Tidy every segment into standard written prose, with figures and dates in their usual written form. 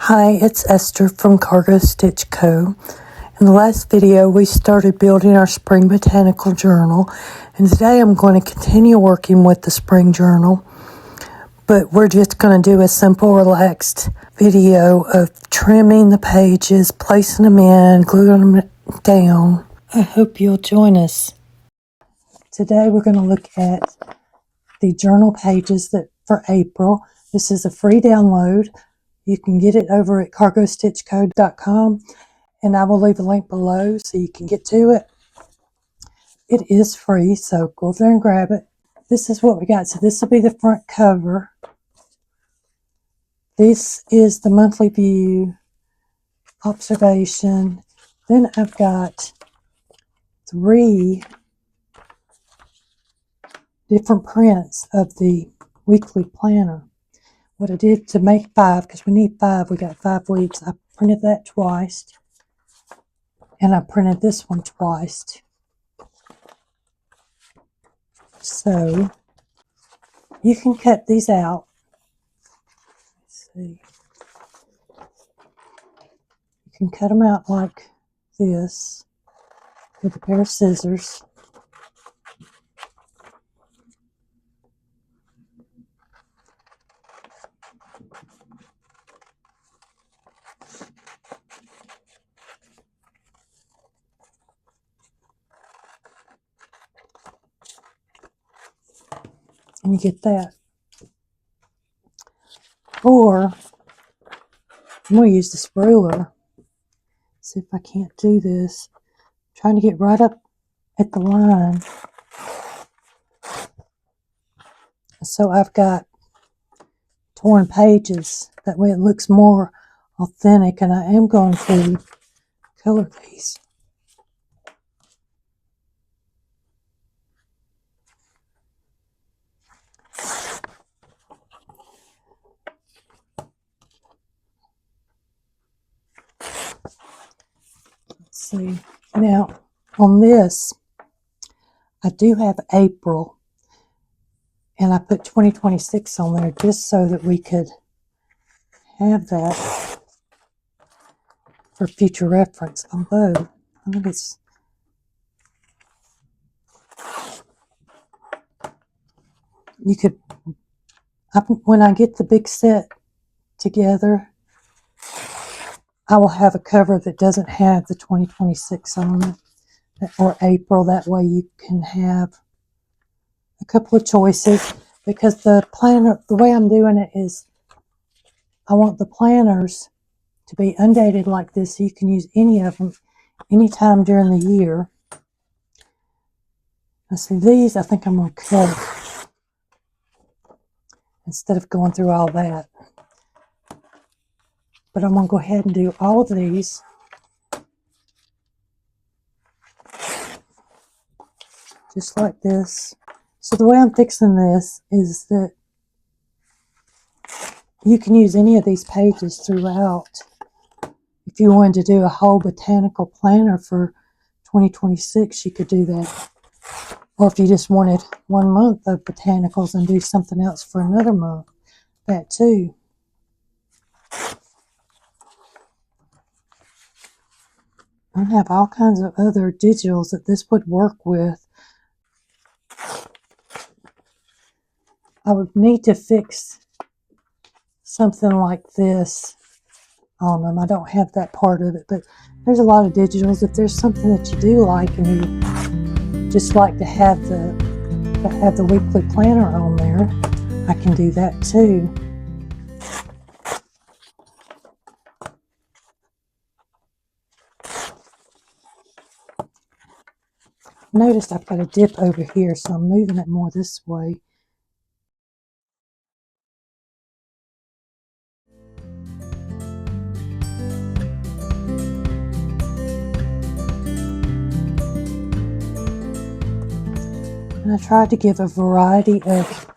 Hi, it's Esther from Cargo Stitch Co. In the last video, we started building our spring botanical journal, and today I'm going to continue working with the spring journal, but we're just going to do a simple, relaxed video of trimming the pages, placing them in, gluing them down. I hope you'll join us. Today we're going to look at the journal pages for April. This is a free download. You can get it over at cargostitchco.com, and I will leave a link below so you can get to it. It is free, so go over there and grab it. This is what we got. So this will be the front cover. This is the monthly view, observation. Then I've got 3 different prints of the weekly planner. What I did to make 5, because we need 5, we got 5 weeks, I printed that twice, and I printed this one twice. So you can cut these out. Let's see. You can cut them out like this with a pair of scissors. And you get that. Or I'm going to use this ruler. See if I can't do this. I'm trying to get right up at the line. So I've got torn pages. That way it looks more authentic, and I am going to color these. Let's see. Now, on this, I do have April, and I put 2026 on there just so that we could have that for future reference. Although, I think it's, you could, when I get the big set together, I will have a cover that doesn't have the 2026 on it, or April. That way you can have a couple of choices, because the planner, the way I'm doing it is I want the planners to be undated like this, so you can use any of them anytime during the year. Now see, these I think I'm going to cut instead of going through all that. But I'm going to go ahead and do all of these. Just like this. So the way I'm fixing this is that you can use any of these pages throughout. If you wanted to do a whole botanical planner for 2026, you could do that. Or if you just wanted 1 month of botanicals and do something else for another month, that too. I have all kinds of other digitals that this would work with. I would need to fix something like this on them. I don't have that part of it, but there's a lot of digitals. If there's something that you do like and you just like to have the weekly planner on there, I can do that too. Notice I've got a dip over here, so I'm moving it more this way. And I tried to give a variety of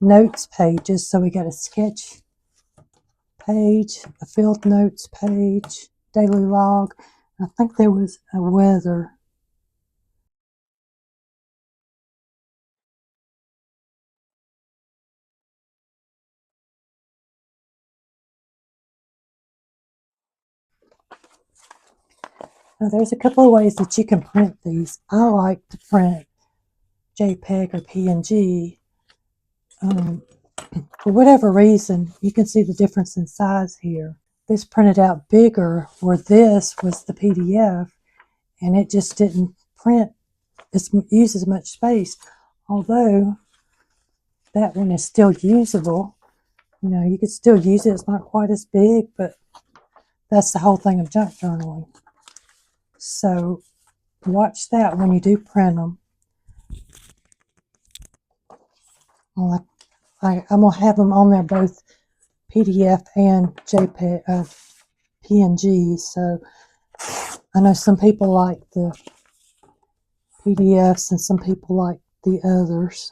notes pages. So we got a sketch page, a field notes page, daily log. I think there was a weather. Now there's a couple of ways that you can print these. I like to print JPEG or PNG. For whatever reason, you can see the difference in size here. This printed out bigger, where this was the PDF, and it just didn't print. It uses much space, although that one is still usable. You know, you could still use it. It's not quite as big, but that's the whole thing of junk journaling. So watch that when you do print them. I'm going to have them on there, both PDF and JPEG, PNG. So I know some people like the PDFs and some people like the others.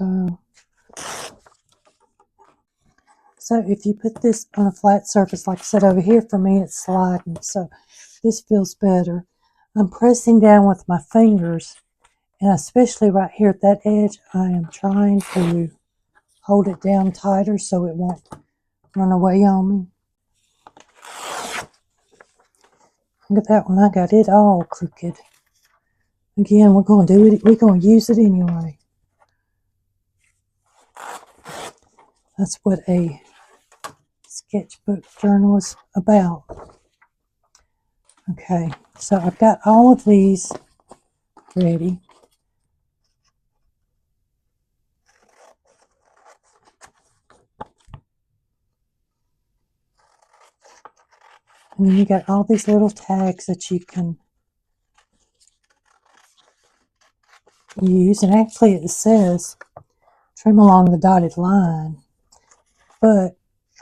So if you put this on a flat surface, like I said over here, for me it's sliding, so this feels better. I'm pressing down with my fingers, and especially right here at that edge, I am trying to hold it down tighter so it won't run away on me. Look at that one, I got it all crooked. Again, we're going to do it, we're going to use it anyway. That's what a sketchbook journal is about. Okay, so I've got all of these ready. And then you got all these little tags that you can use. And actually it says trim along the dotted line. But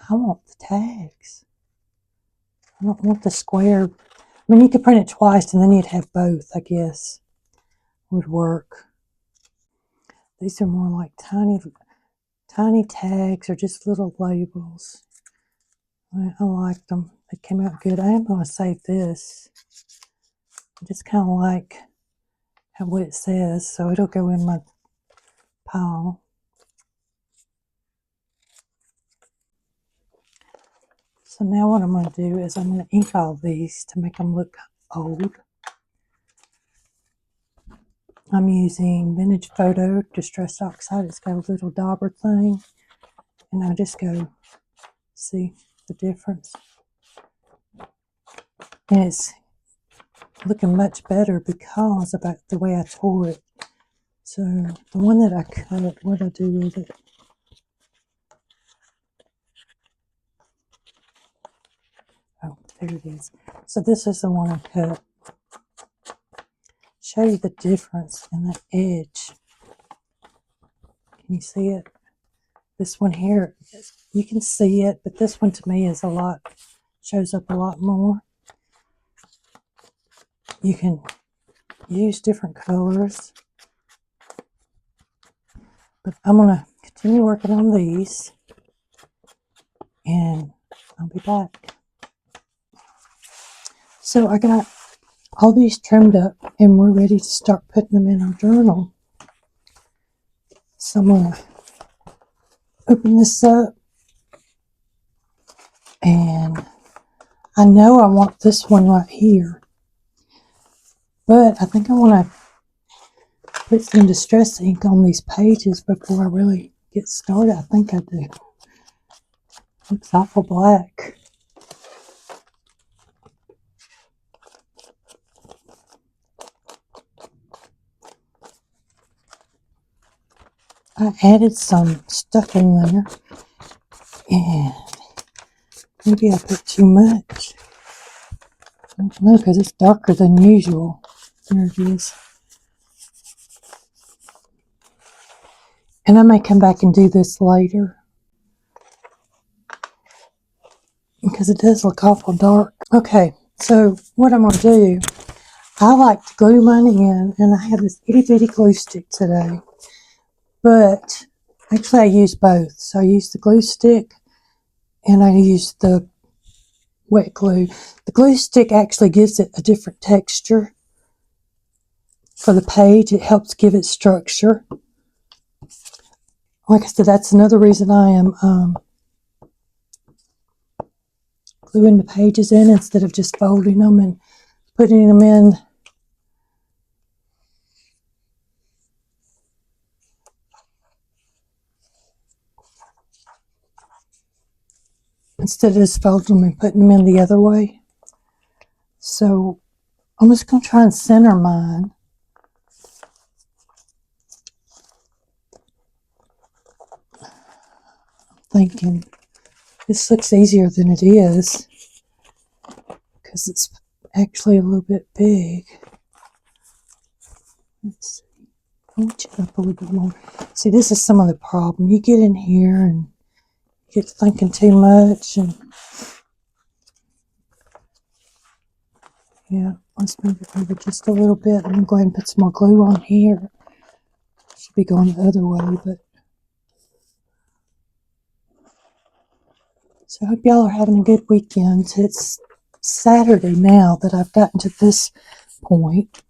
I want the tags. I don't want the square. I mean, you could print it twice and then you'd have both, I guess. Would work. These are more like tiny tags or just little labels. I liked them. They came out good. I am going to save this. I just kind of like what it says, so it'll go in my pile. So now what I'm going to do is I'm going to ink all these to make them look old. I'm using Vintage Photo Distress Oxide. It's got a little dauber thing. And I just go, see the difference? And it's looking much better because about the way I tore it. So the one that I cut, what did I do with it? Oh, there it is. So this is the one I cut. Show you the difference in the edge. Can you see it? This one here, you can see it, but this one to me is shows up a lot more. You can use different colors. But I'm going to continue working on these, and I'll be back. So I got all these trimmed up, and we're ready to start putting them in our journal. So I'm going to open this up, and I know I want this one right here, but I think I want to put some distress ink on these pages before I really get started. I think I do. Looks awful black. I added some stuff in there, and maybe I put too much. I don't know, because it's darker than usual. There it is. And I may come back and do this later, because it does look awful dark. Okay, so what I'm going to do, I like to glue mine in, and I have this itty bitty glue stick today. But actually I use both. So I use the glue stick and I use the wet glue. The glue stick actually gives it a different texture for the page. It helps give it structure. Like I said, that's another reason I am gluing the pages in instead of just folding them and putting them in instead of just folding them and putting them in the other way. So I'm just going to try and center mine. Thinking this looks easier than it is because it's actually a little bit big. Let's see. Punch it up a little bit more. See, this is some of the problem. You get in here and get thinking too much, and yeah, let's move it over just a little bit. I'm going to go ahead and put some more glue on here. Should be going the other way, but so I hope y'all are having a good weekend. It's Saturday now that I've gotten to this point.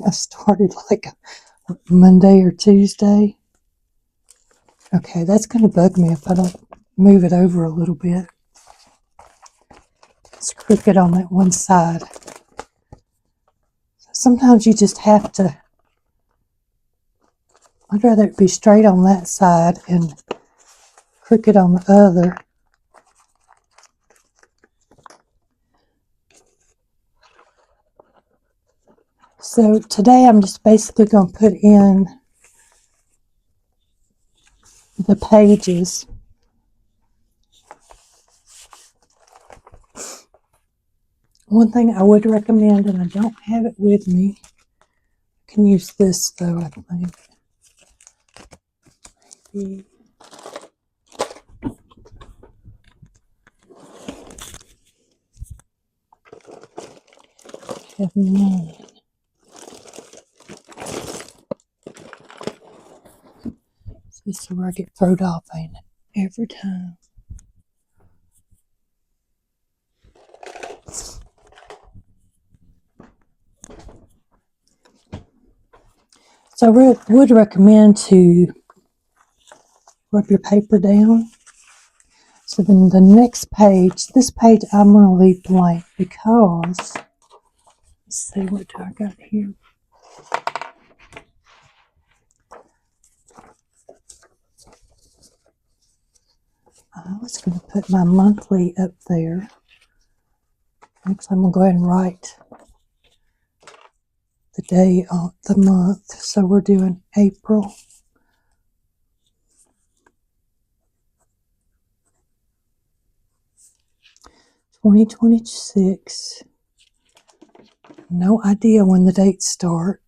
I started like Monday or Tuesday. Okay, that's going to bug me if I don't move it over a little bit. It's crooked on that one side. Sometimes you just have to, I'd rather it be straight on that side and crooked on the other. So today I'm just basically going to put in the pages. One thing I would recommend, and I don't have it with me, I can use this though, I think. Maybe. Have none. This is where I get thrown off, ain't it? Every time. So I would recommend to rub your paper down. So then the next page, this page I'm going to leave blank because, let's see, what do I got here? I was going to put my monthly up there. Next I'm going to go ahead and write the day of the month. So we're doing April. $2026. No idea when the dates start.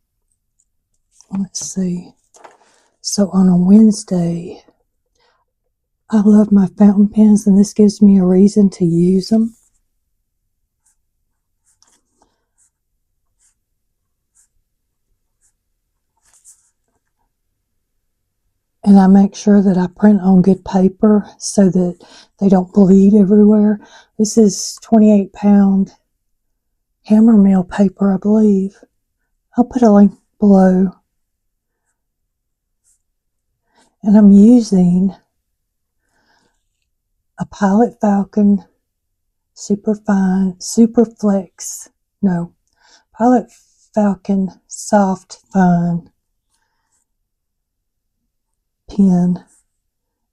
Let's see. So on a Wednesday, I love my fountain pens, and this gives me a reason to use them. And I make sure that I print on good paper so that they don't bleed everywhere. This is 28-pound hammer mill paper, I believe. I'll put a link below. And I'm using a Pilot Falcon Pilot Falcon Soft Fine pen,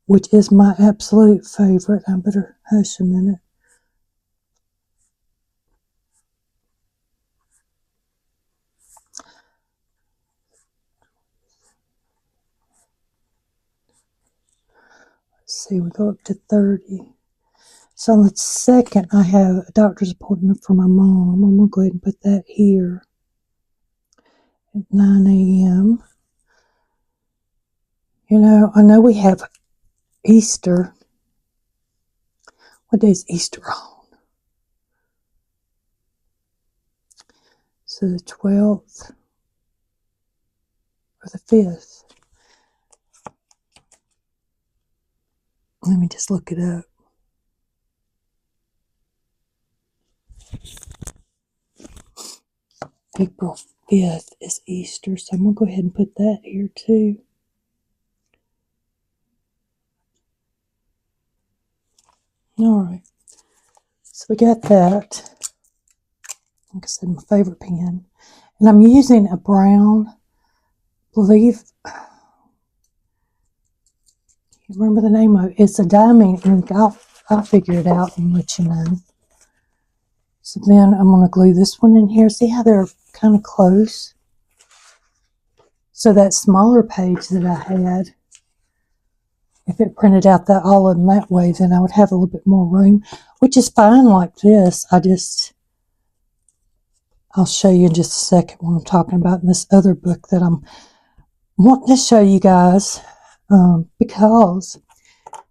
which is my absolute favorite. I better hush a minute. Let's see, we go up to 30. So on the 2nd, I have a doctor's appointment for my mom. I'm going to go ahead and put that here at 9 a.m. You know, I know we have Easter. What day is Easter on? So the 12th or the 5th. Let me just look it up. April 5th is Easter, so I'm going to go ahead and put that here too. All right, so we got that. Like I said, my favorite pen. And I'm using a brown, I believe, I can't remember the name of it. It's a diamond ink. I'll figure it out and let you know. So then I'm going to glue this one in here. See how they're kind of close? So that smaller page that I had, if it printed out that all in that way, then I would have a little bit more room, which is fine like this. I'll show you in just a second what I'm talking about in this other book that I'm wanting to show you guys, because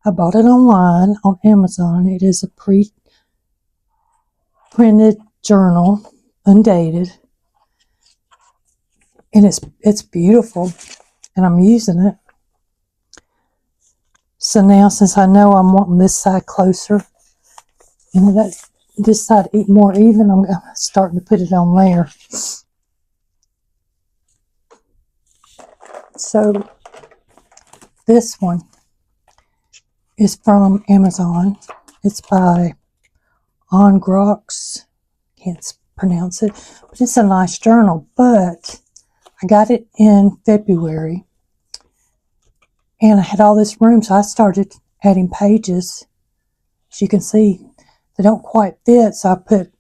I bought it online on Amazon. It is a pre-printed journal, undated, and it's beautiful, and I'm using it. So now, since I know I'm wanting this side closer and this side more even, I'm starting to put it on there. So this one is from Amazon. It's by Ongrox. Can't pronounce it, but it's a nice journal. But I got it in February, and I had all this room, so I started adding pages. As you can see, they don't quite fit, so I put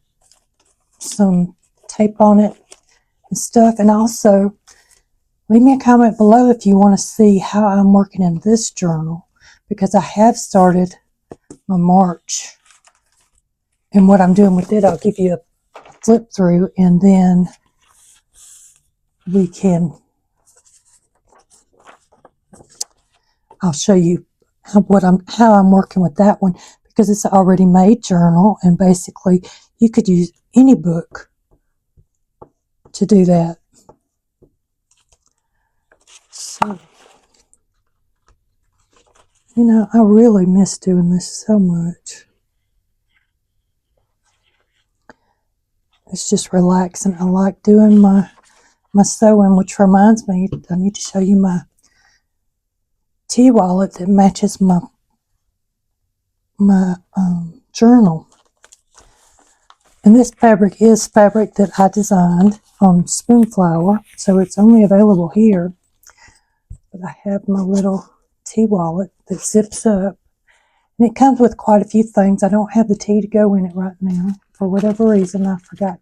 some tape on it and stuff. And also, leave me a comment below if you want to see how I'm working in this journal, because I have started my March. And what I'm doing with it, I'll give you a flip through, and then I'll show you how I'm working with that one, because it's an already made journal, and basically you could use any book to do that. So, you know, I really miss doing this so much. It's just relaxing. I like doing my sewing, which reminds me, I need to show you my tea wallet that matches my journal. And this fabric is fabric that I designed on Spoonflower, so it's only available here. But I have my little tea wallet that zips up, and it comes with quite a few things. I don't have the tea to go in it right now. For whatever reason, I forgot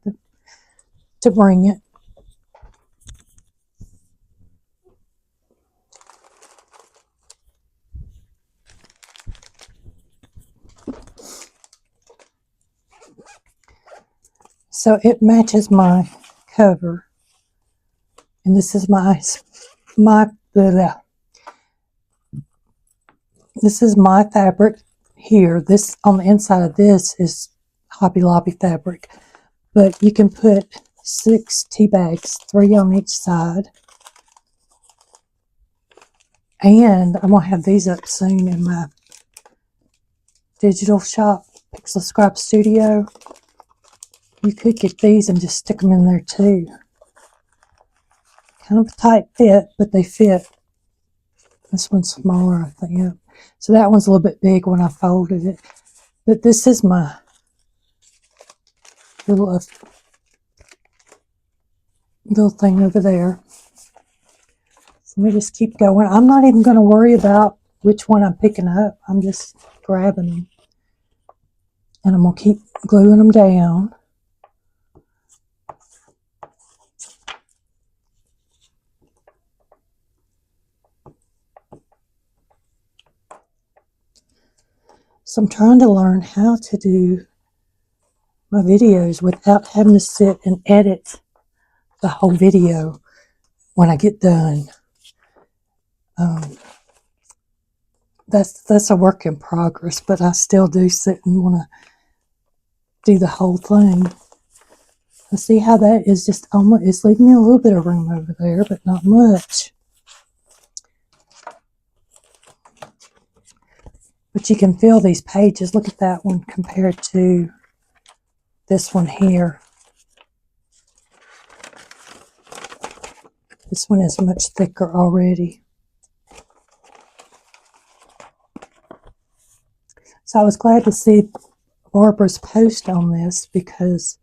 to bring it. So it matches my cover, and this is this is my fabric here. This on the inside of this is Hobby Lobby fabric, but you can put 6 tea bags, 3 on each side. And I'm gonna have these up soon in my digital shop, Scribe Studio. You could get these and just stick them in there too. Kind of a tight fit, but they fit. This one's smaller, I think. So that one's a little bit big when I folded it. But this is my little thing over there. So let me just keep going. I'm not even going to worry about which one I'm picking up. I'm just grabbing them. And I'm going to keep gluing them down. So I'm trying to learn how to do my videos without having to sit and edit the whole video when I get done. That's a work in progress, but I still do sit and want to do the whole thing. I see how that is just almost, it's leaving me a little bit of room over there, but not much. But you can feel these pages. Look at that one compared to this one here. This one is much thicker already. So I was glad to see Barbara's post on this, because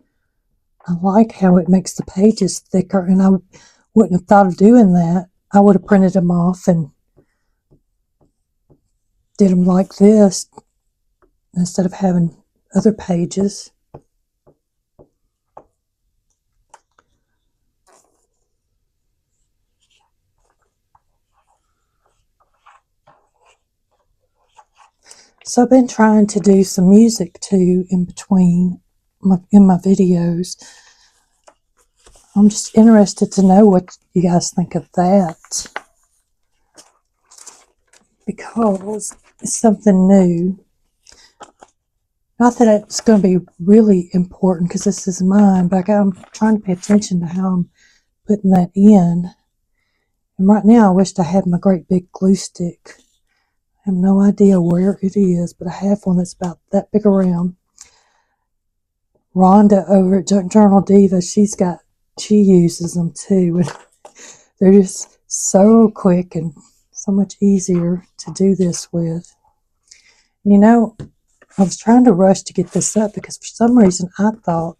I like how it makes the pages thicker, and I wouldn't have thought of doing that. I would have printed them off and did them like this, instead of having other pages. So I've been trying to do some music too in between in my videos. I'm just interested to know what you guys think of that, because it's something new. Not that it's going to be really important because this is mine, but I'm trying to pay attention to how I'm putting that in. And right now I wished I had my great big glue stick. I have no idea where it is, but I have one that's about that big around. Rhonda over at Journal Diva, she uses them too. And they're just so quick and so much easier to do this with. And you know, I was trying to rush to get this up because for some reason I thought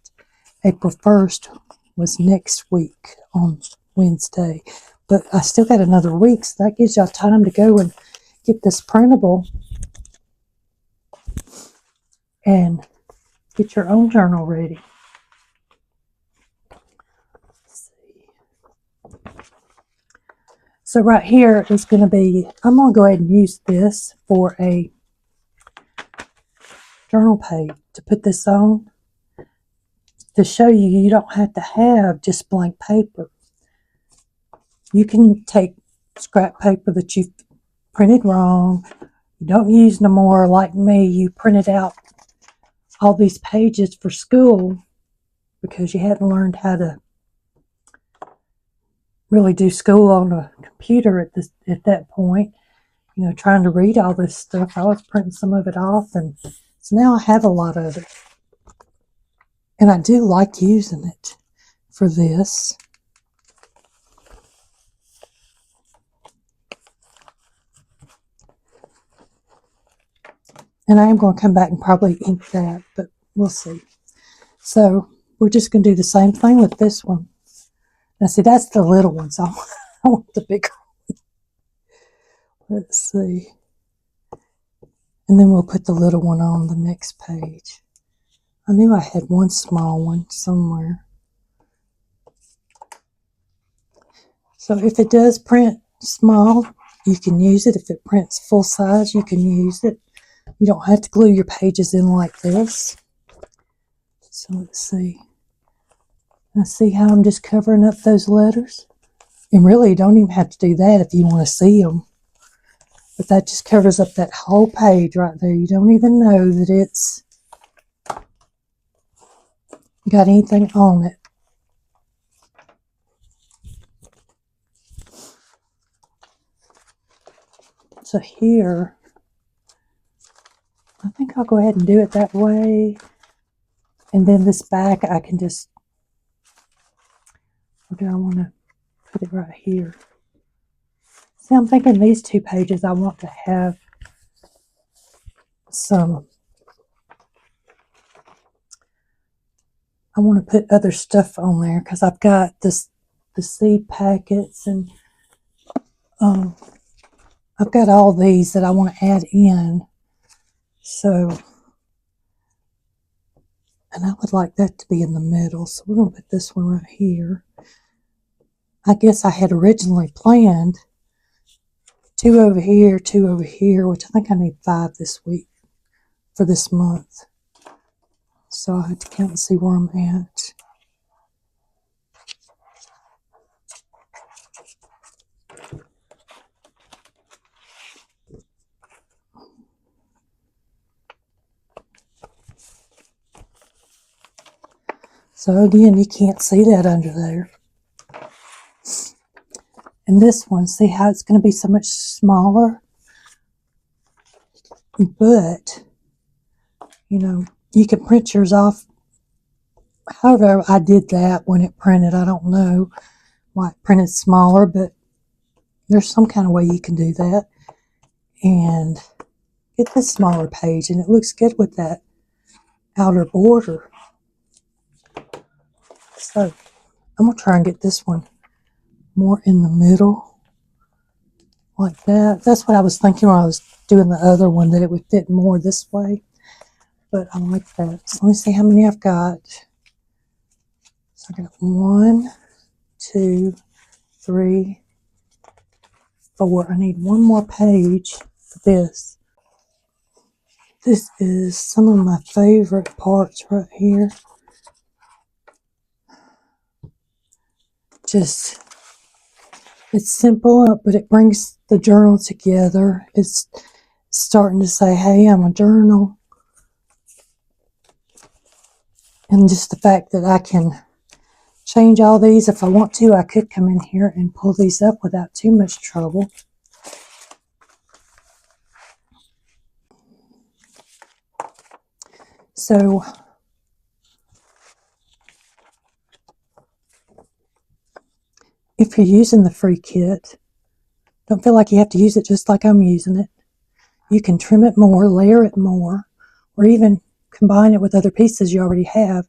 April 1st was next week on Wednesday. But I still got another week, so that gives y'all time to go and get this printable and get your own journal ready. Let's see. So right here is going to be, I'm going to go ahead and use this for a journal page to put this on, to show you don't have to have just blank paper. You can take scrap paper that you've printed wrong, you don't use no more, like me, you printed out all these pages for school because you hadn't learned how to really do school on a computer at that point. You know, trying to read all this stuff. I was printing some of it off, and so now I have a lot of it. And I do like using it for this. And I am going to come back and probably ink that, but we'll see. So we're just going to do the same thing with this one. Now see, that's the little one, so I want the bigger one. Let's see. And then we'll put the little one on the next page. I knew I had one small one somewhere. So if it does print small, you can use it. If it prints full size, you can use it. You don't have to glue your pages in like this. So let's see. Now see how I'm just covering up those letters? And really, you don't even have to do that if you want to see them. But that just covers up that whole page right there. You don't even know that it's got anything on it. So here, I think I'll go ahead and do it that way. And then this back, I can just, or do I want to put it right here? See, I'm thinking these two pages, I want to have some, I want to put other stuff on there because I've got the seed packets, and I've got all these that I want to add in. So, and I would like that to be in the middle. So we're going to put this one right here. I guess I had originally planned 2 over here, 2 over here, which I think I need 5 this week for this month. So I have to count and see where I'm at. So again, you can't see that under there. And this one, see how it's going to be so much smaller? But, you know, you can print yours off. However, I did that when it printed. I don't know why it printed smaller, but there's some kind of way you can do that. And get this smaller page, and it looks good with that outer border. So I'm going to try and get this one more in the middle, like that. That's what I was thinking when I was doing the other one, that it would fit more this way. but I like that. So let me see how many I've got. So I got 1, 2, 3, 4. I need one more page for this. This is some of my favorite parts right here. Just, it's simple, but it brings the journal together. It's starting to say, hey, I'm a journal. And just the fact that I can change all these. If I want to, I could come in here and pull these up without too much trouble. So if you're using the free kit, don't feel like you have to use it just like I'm using it. You can trim it more, layer it more, or even combine it with other pieces you already have.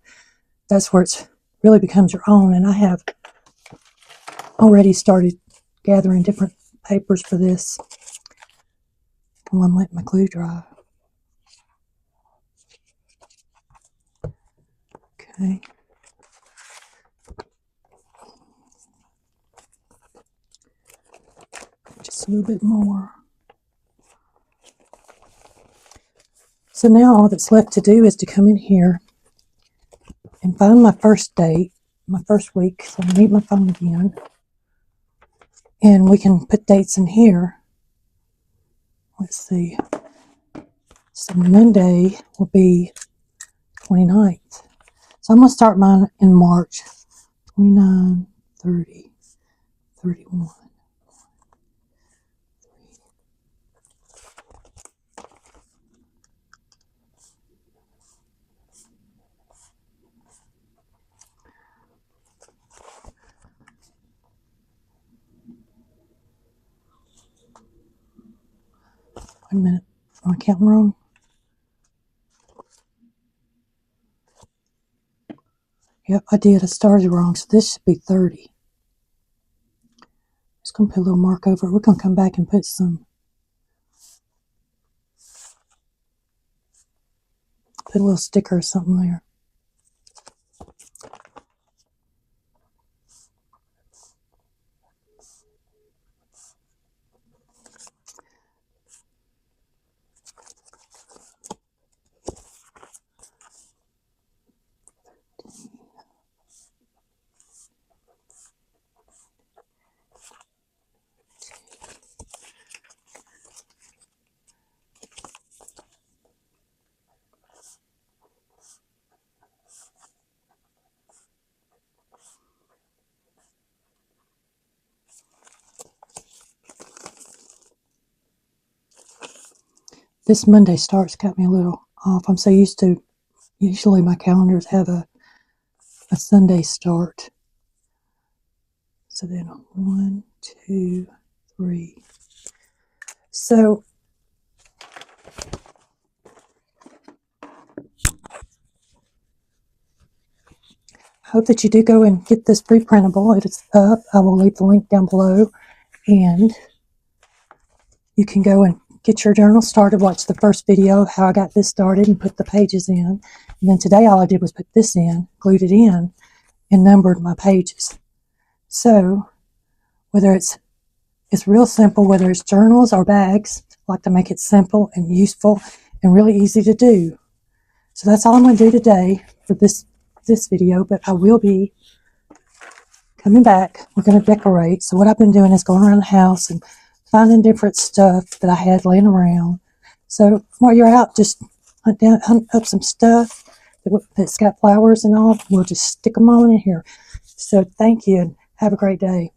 That's where it really becomes your own. And I have already started gathering different papers for this. Well, I'm letting my glue dry. Okay. Just a little bit more. So now all that's left to do is to come in here and find my first date, my first week. So I need my phone again. And we can put dates in here. Let's see. So Monday will be 29th. So I'm going to start mine in March. 29, 30, 31. Wait a minute. Am I counting wrong? Yep, I did. I started wrong. So this should be 30. Just going to put a little mark over it. We're going to come back and put a little sticker or something there. This Monday start's got me a little off. I'm so used to, usually my calendars have a Sunday start. So then 1, 2, 3. So I hope that you do go and get this free printable. It is up. I will leave the link down below. And you can go and get your journal started. Watch the first video of how I got this started and put the pages in. And then today all I did was put this in, glued it in, and numbered my pages. So whether it's real simple, whether it's journals or bags, I like to make it simple and useful and really easy to do. So that's all I'm going to do today for this video, but I will be coming back. We're going to decorate. So what I've been doing is going around the house and finding different stuff that I had laying around. So while you're out, just hunt up some stuff that's got flowers and all. We'll just stick them all in here. So thank you and have a great day.